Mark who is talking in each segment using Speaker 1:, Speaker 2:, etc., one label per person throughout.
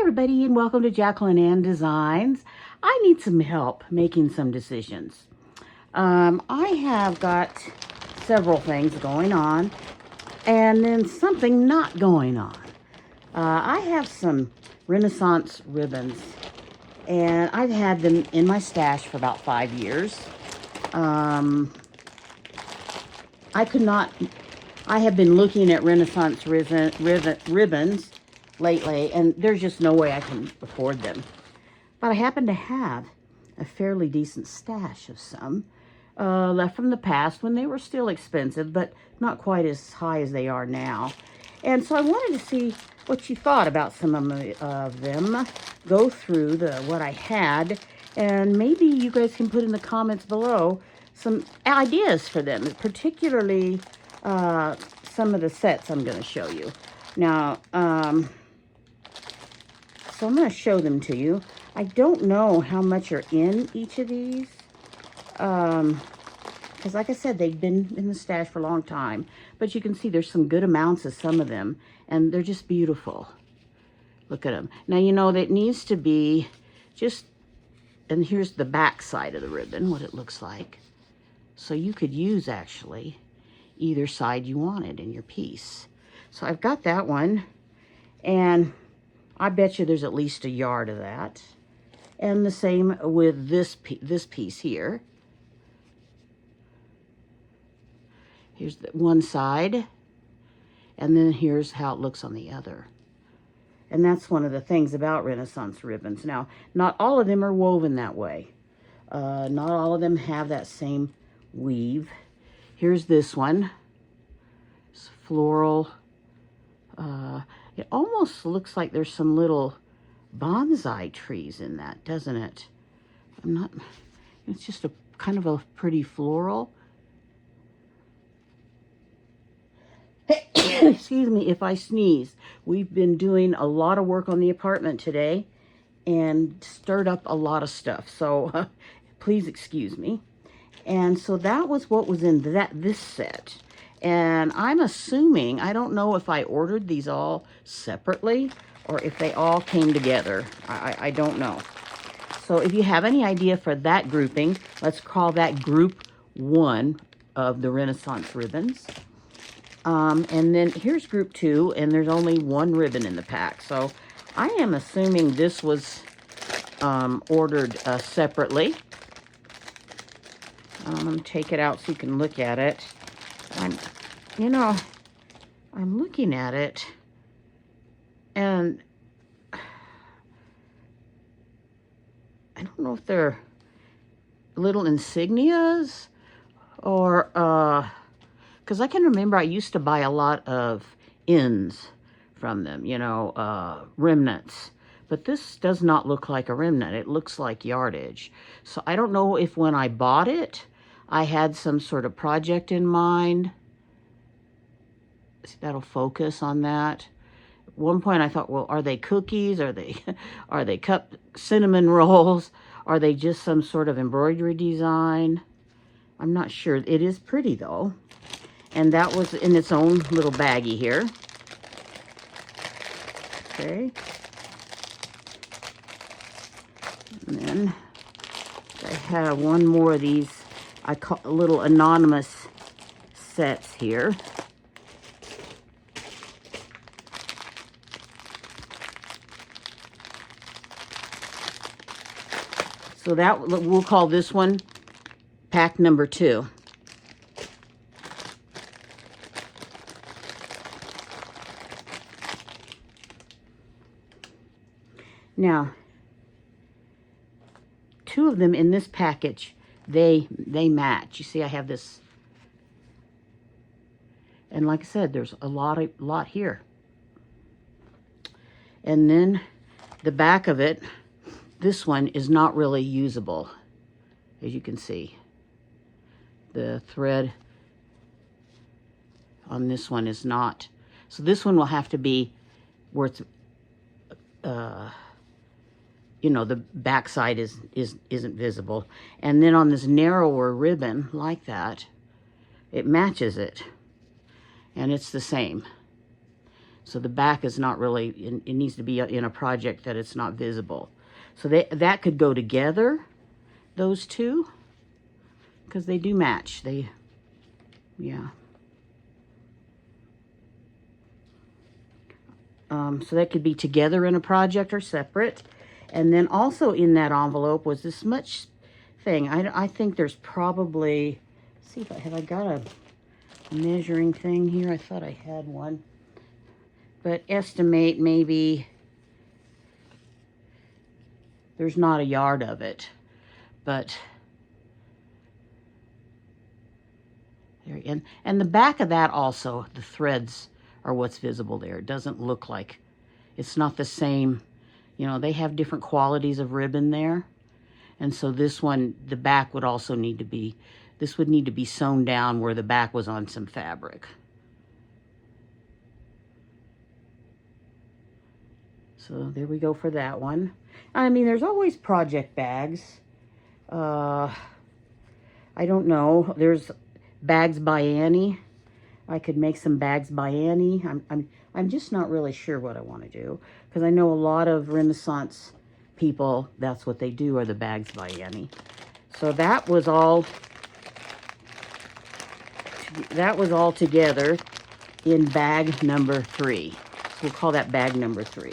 Speaker 1: everybody, and welcome to Jacqueline Ann Designs. I need some help making some decisions. I have got several things going on and then something not going on. I have some Renaissance ribbons and I've had them in my stash for about 5 years. I have been looking at Renaissance ribbons lately, and there's just no way I can afford them. But I happen to have a fairly decent stash of some left from the past when they were still expensive, but not quite as high as they are now. And so I wanted to see what you thought about some of them, go through what I had, and maybe you guys can put in the comments below some ideas for them, particularly some of the sets I'm going to show you. Now, so I'm going to show them to you. I don't know how much are in each of these. Because like I said, they've been in the stash for a long time. But you can see there's some good amounts of some of them. And they're just beautiful. Look at them. Now, you know, that needs to be just... And here's the back side of the ribbon, what it looks like. So you could use, actually, either side you wanted in your piece. So I've got that one. And I bet you there's at least a yard of that. And the same with this piece here. Here's the one side. And then here's how it looks on the other. And that's one of the things about Renaissance ribbons. Now, not all of them are woven that way. Not all of them have that same weave. Here's this one. It's floral. It almost looks like there's some little bonsai trees in that, doesn't it? It's just a kind of a pretty floral. Excuse me if I sneeze. We've been doing a lot of work on the apartment today and stirred up a lot of stuff. So please excuse me. And so that was what was in this set. And I'm assuming, I don't know if I ordered these all separately or if they all came together. I don't know. So if you have any idea for that grouping, let's call that group 1 of the Renaissance ribbons. And then here's group 2, and there's only one ribbon in the pack. So I am assuming this was ordered separately. I'm going to take it out so you can look at it. I'm looking at it, and I don't know if they're little insignias or, because I can remember I used to buy a lot of ends from them, you know, remnants. But this does not look like a remnant. It looks like yardage. So I don't know if when I bought it, I had some sort of project in mind. See, that'll focus on that. At one point I thought, well, are they cookies? Are they cup cinnamon rolls? Are they just some sort of embroidery design? I'm not sure. It is pretty though. And that was in its own little baggie here. Okay. And then I have one more of these, I call little anonymous sets here. So that, we'll call this one pack number 2. Now, 2 of them in this package, they match. You see, I have this, and like I said, there's a lot here. And then the back of it, this one is not really usable, as you can see. The thread on this one is not. So this one will have to be where it's, you know, the back side isn't visible. And then on this narrower ribbon like that, it matches it. And it's the same. So the back is not really, it needs to be in a project that it's not visible. So that could go together, those two, because they do match. Yeah. So that could be together in a project or separate. And then also in that envelope was this much thing. I think there's probably, let's see if have I got a measuring thing here? I thought I had one. But estimate maybe, there's not a yard of it, but there, and the back of that also, the threads are what's visible there. It doesn't look like, it's not the same, you know, they have different qualities of ribbon there. And so this one, the back would also need to be, this would need to be sewn down where the back was on some fabric. So there we go for that one. I mean, there's always project bags. I don't know. There's Bags by Annie. I could make some Bags by Annie. I'm just not really sure what I want to do, because I know a lot of Renaissance people, that's what they do, are the Bags by Annie. So that was all together in bag number 3. We'll call that bag number 3.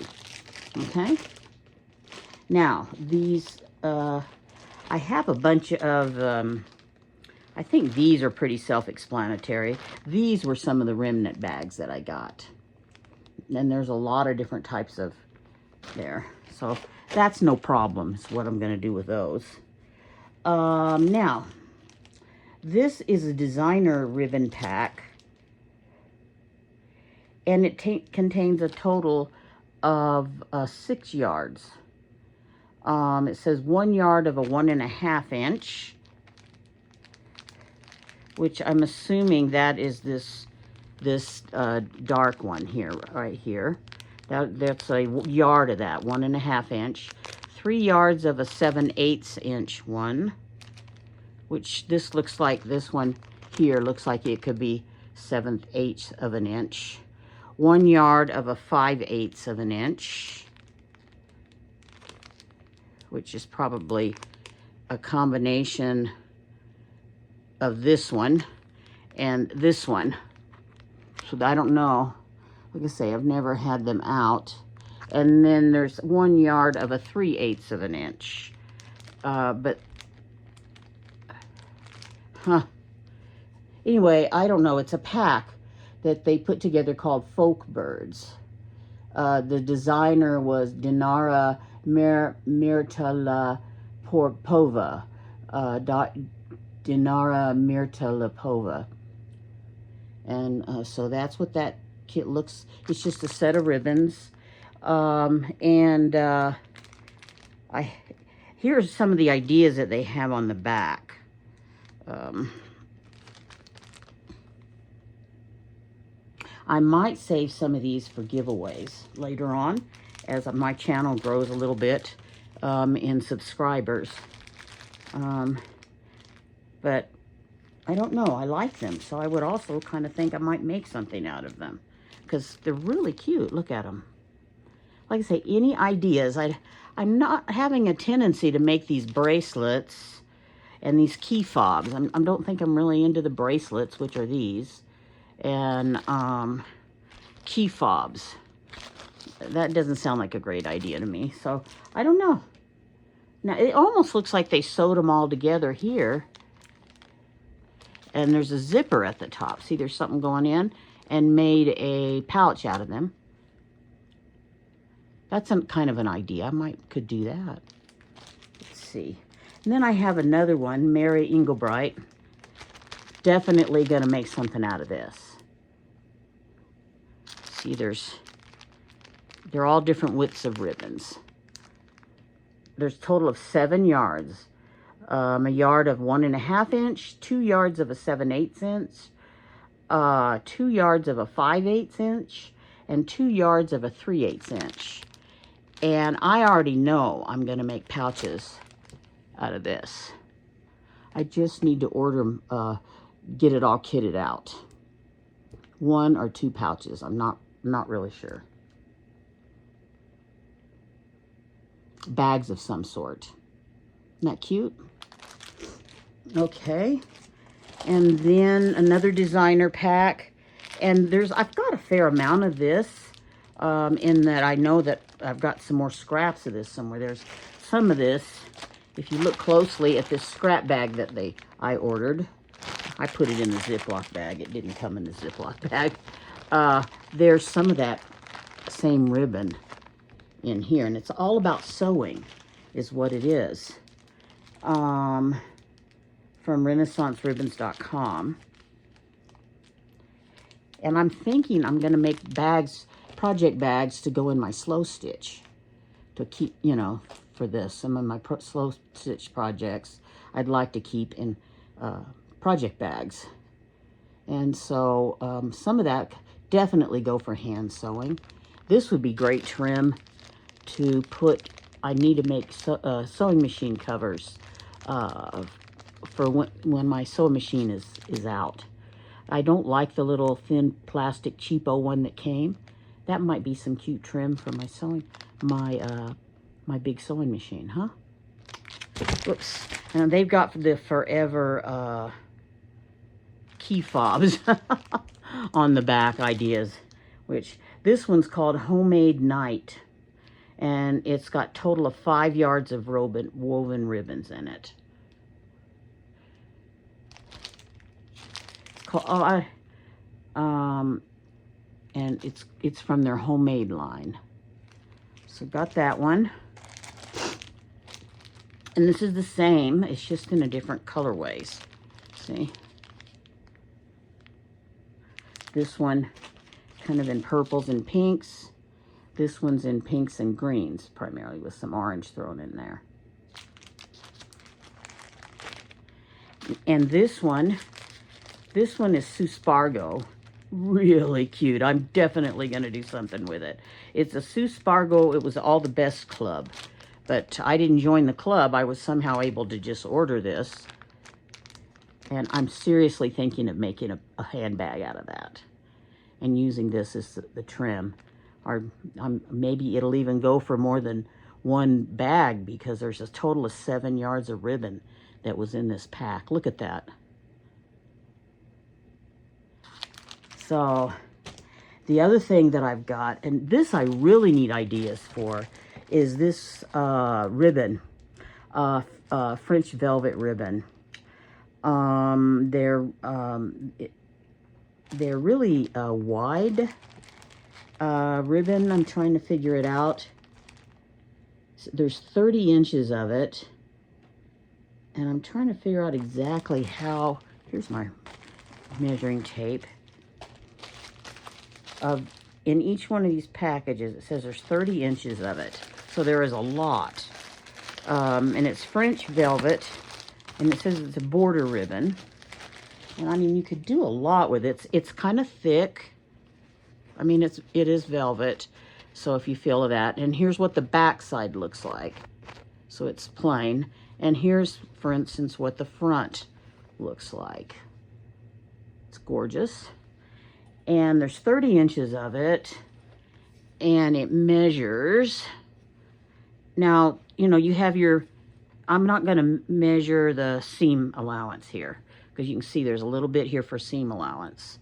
Speaker 1: Okay. Now these, I have a bunch of, I think these are pretty self-explanatory. These were some of the remnant bags that I got. And there's a lot of different types of there. So that's no problem. It's what I'm going to do with those. Now, this is a designer ribbon pack. And it contains a total of 6 yards. It says 1 yard of a 1.5 inch, which I'm assuming that is this dark one here, right here. That's a yard of that, 1.5 inch. 3 yards of a 7/8 inch one, which this looks like, this one here looks like it could be 7/8 of an inch. 1 yard of a 5/8 of an inch, which is probably a combination of this one and this one. So I don't know. Like I say, I've never had them out. And then there's 1 yard of a 3/8 of an inch. Anyway, I don't know. It's a pack that they put together called Folk Birds. The designer was Dinara Mirtalapova. Dinara Mirtalapova. And so that's what that kit looks. It's just a set of ribbons. Here's some of the ideas that they have on the back. I might save some of these for giveaways later on as my channel grows a little bit in subscribers. But I don't know. I like them. So I would also kind of think I might make something out of them, because they're really cute. Look at them. Like I say, any ideas? I'm not having a tendency to make these bracelets and these key fobs. I don't think I'm really into the bracelets, which are these. And key fobs. That doesn't sound like a great idea to me. So I don't know. Now it almost looks like they sewed them all together here. And there's a zipper at the top. See, there's something going in, and made a pouch out of them. That's kind of an idea. I could do that. Let's see. And then I have another one, Mary Engelbright. Definitely going to make something out of this. See, they're all different widths of ribbons. There's a total of 7 yards. A yard of 1.5 inch, 2 yards of a 7/8 inch, 2 yards of a 5/8 inch, and 2 yards of a 3/8 inch. And I already know I'm going to make pouches out of this. I just need to order, get it all kitted out. 1 or 2 pouches. I'm not not really sure. Bags of some sort. Isn't that cute? Okay. And then another designer pack. And I've got a fair amount of this, in that I know that I've got some more scraps of this somewhere. There's some of this. If you look closely at this scrap bag that I ordered, I put it in the Ziploc bag. It didn't come in the Ziploc bag. There's some of that same ribbon in here, and it's all about sewing is what it is. From RenaissanceRibbons.com. And I'm thinking I'm going to make bags, project bags, to go in my slow stitch. To keep, you know, for this. Some of my slow stitch projects I'd like to keep in project bags. And so some of that definitely go for hand sewing. This would be great trim to put. I need to make sewing machine covers for when my sewing machine is out. I don't like the little thin plastic cheapo one that came. That might be some cute trim for my sewing, my big sewing machine, huh? Whoops. And they've got the forever key fobs on the back ideas, which this one's called Homemade Night. And it's got total of 5 yards of woven ribbons in it. And it's from their Homemade line. So got that one. And this is the same, it's just in a different colorways. See? This one kind of in purples and pinks. This one's in pinks and greens, primarily, with some orange thrown in there. And this one is Sue Spargo. Really cute. I'm definitely going to do something with it. It's a Sue Spargo. It was All the Best Club. But I didn't join the club. I was somehow able to just order this. And I'm seriously thinking of making a handbag out of that. And using this as the trim. Or maybe it'll even go for more than one bag, because there's a total of 7 yards of ribbon that was in this pack. Look at that. So the other thing that I've got, and this I really need ideas for, is this ribbon, French velvet ribbon. They're really wide ribbon. I'm trying to figure it out. There's 30 inches of it, and I'm trying to figure out exactly how. Here's my measuring tape. In each one of these packages, it says there's 30 inches of it. So there is a lot. And it's French velvet, and it says it's a border ribbon. And I mean, you could do a lot with it. It's kind of thick. I mean, it is velvet. So if you feel that. And here's what the back side looks like. So it's plain. And here's, for instance, what the front looks like. It's gorgeous. And there's 30 inches of it, and it measures. Now, you know, you have your, I'm not going to measure the seam allowance here, because you can see there's a little bit here for seam allowance.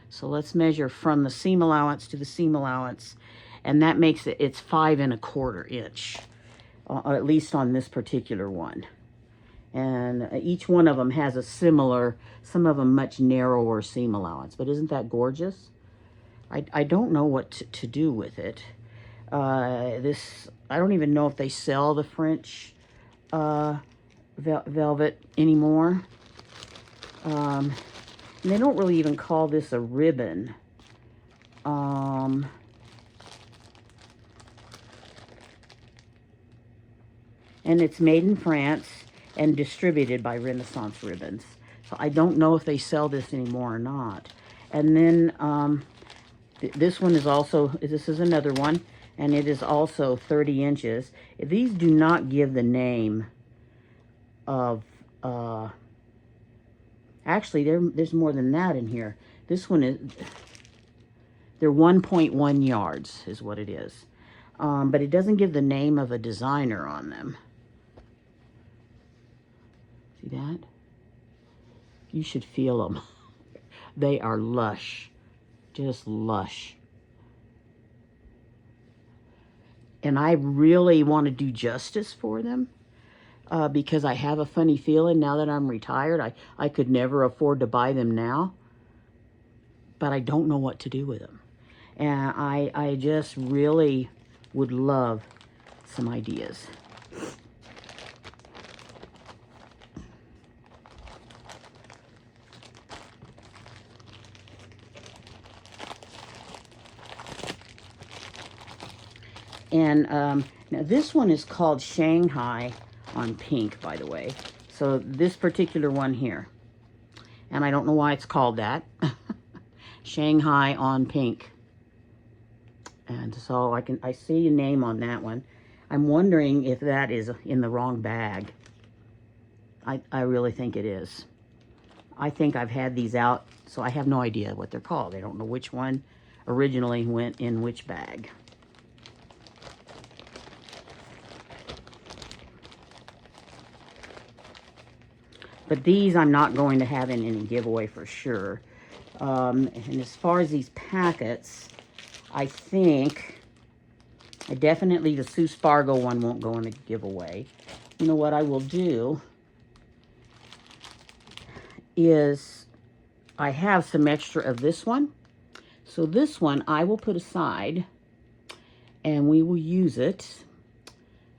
Speaker 1: So let's measure from the seam allowance to the seam allowance, and that makes it's 5 1/4 inch, at least on this particular one. And each one of them has a similar, some of them much narrower seam allowance. But isn't that gorgeous? I don't know what to do with it. I don't even know if they sell the French velvet anymore. And they don't really even call this a ribbon. And it's made in France and distributed by Renaissance Ribbons. So I don't know if they sell this anymore or not. And then this one is also, this is another one, and it is also 30 inches. These do not give the name of, actually there's more than that in here. This one They're 1.1 yards is what it is. But it doesn't give the name of a designer on them. See that? You should feel them. They are lush, just lush. And I really want to do justice for them because I have a funny feeling now that I'm retired, I could never afford to buy them now, but I don't know what to do with them. And I just really would love some ideas. And now this one is called Shanghai on Pink, by the way. So this particular one here. And I don't know why it's called that. Shanghai on Pink. And so I see a name on that one. I'm wondering if that is in the wrong bag. I really think it is. I think I've had these out, so I have no idea what they're called. I don't know which one originally went in which bag. But these I'm not going to have in any giveaway for sure. And as far as these packets, I think definitely the Sue Spargo one won't go in a giveaway. You know what I will do is I have some extra of this one. So this one I will put aside and we will use it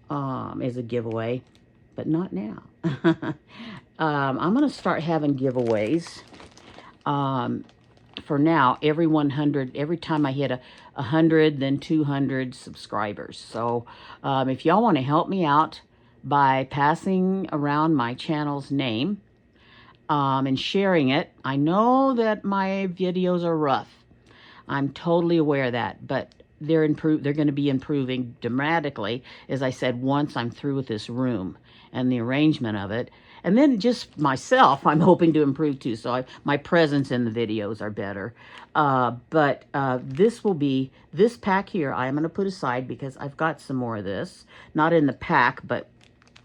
Speaker 1: as a giveaway, but not now. I'm going to start having giveaways for now every 100, every time I hit 100, then 200 subscribers. So if y'all want to help me out by passing around my channel's name and sharing it, I know that my videos are rough. I'm totally aware of that, but they're going to be improving dramatically, as I said, once I'm through with this room and the arrangement of it. And then just myself, I'm hoping to improve too. So my presence in the videos are better. But this will be, this pack here, I'm going to put aside because I've got some more of this. Not in the pack, but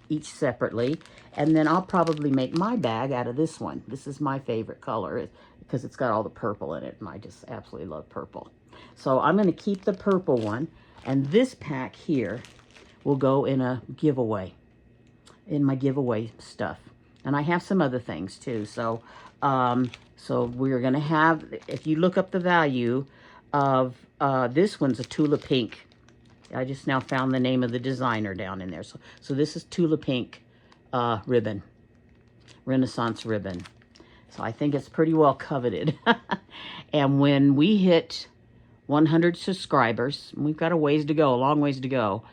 Speaker 1: each separately. And then I'll probably make my bag out of this one. This is my favorite color because it's got all the purple in it. And I just absolutely love purple. So I'm going to keep the purple one. And this pack here will go in a giveaway. In my giveaway stuff. And I have some other things too. So so we're going to have, if you look up the value of, this one's a Tula Pink. I just now found the name of the designer down in there. So this is Tula Pink ribbon, Renaissance ribbon. So I think it's pretty well coveted. And when we hit 100 subscribers, we've got a ways to go, a long ways to go,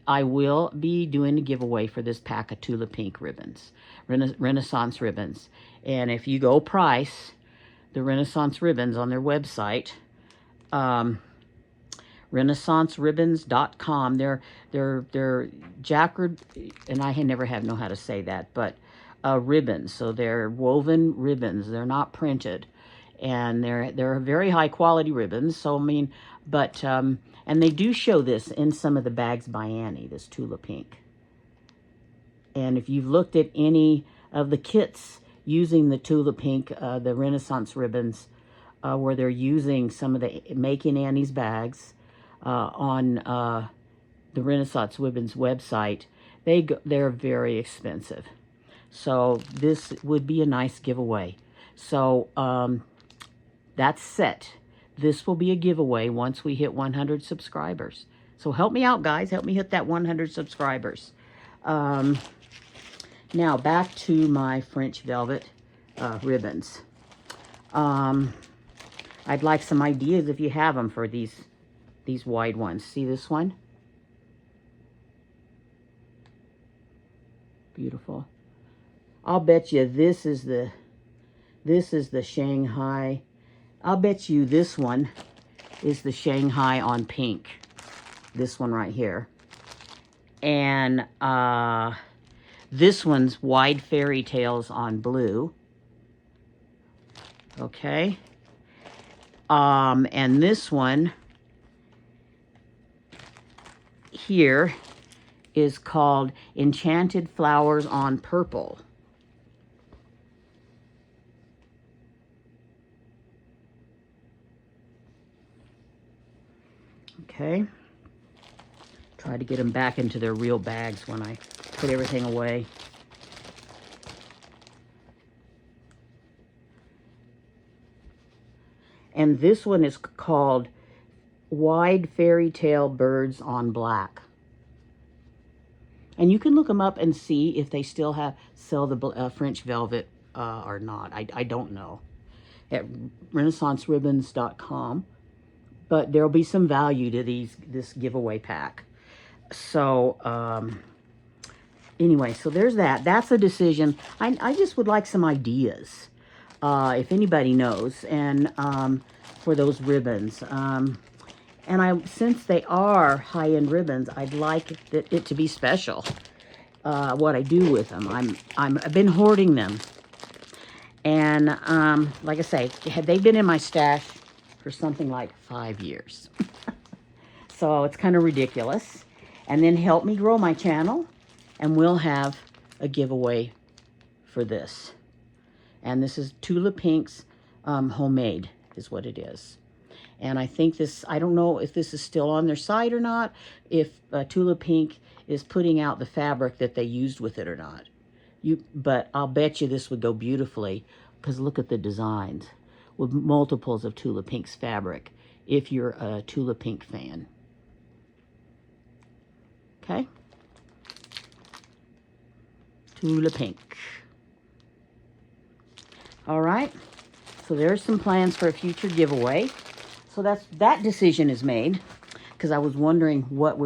Speaker 1: I will be doing a giveaway for this pack of Tula Pink ribbons, Renaissance ribbons. And if you go price the Renaissance ribbons on their website, renaissanceribbons.com, they're jacquard, and I never have know how to say that, but ribbons. So they're woven ribbons. They're not printed. And they're very high quality ribbons. So, I mean, but, and they do show this in some of the bags by Annie, this Tula Pink. And if you've looked at any of the kits using the Tula Pink, the Renaissance ribbons, where they're using some of the Making Annie's bags on the Renaissance Ribbons website, they're very expensive. So this would be a nice giveaway. So that's set. This will be a giveaway once we hit 100 subscribers. So help me out, guys. Help me hit that 100 subscribers. Now back to my French velvet ribbons. I'd like some ideas if you have them for these wide ones. See this one? Beautiful. I'll bet you this is the Shanghai. I'll bet you this one is the Shanghai on Pink. This one right here. And this one's Wide Fairy Tales on Blue. Okay. And this one here is called Enchanted Flowers on Purple. Okay. Try to get them back into their real bags when I put everything away. And this one is called Wide Fairy Tale Birds on Black. And you can look them up and see if they still sell the French velvet or not. I don't know. At renaissanceribbons.com. But there'll be some value to this giveaway pack. So, anyway, so there's that. That's a decision. I just would like some ideas, if anybody knows, and for those ribbons. And since they are high-end ribbons, I'd like it to be special. What I do with them, I've been hoarding them, and like I say, they've been in my stash for something like 5 years. So it's kind of ridiculous. And then help me grow my channel, and we'll have a giveaway for this. And this is Tula Pink's homemade is what it is. And I think this, I don't know if this is still on their site or not, if Tula Pink is putting out the fabric that they used with it or not. But I'll bet you this would go beautifully, because look at the designs with multiples of Tula Pink's fabric if you're a Tula Pink fan. Okay? Tula Pink. All right. So there's some plans for a future giveaway. So that decision is made, because I was wondering what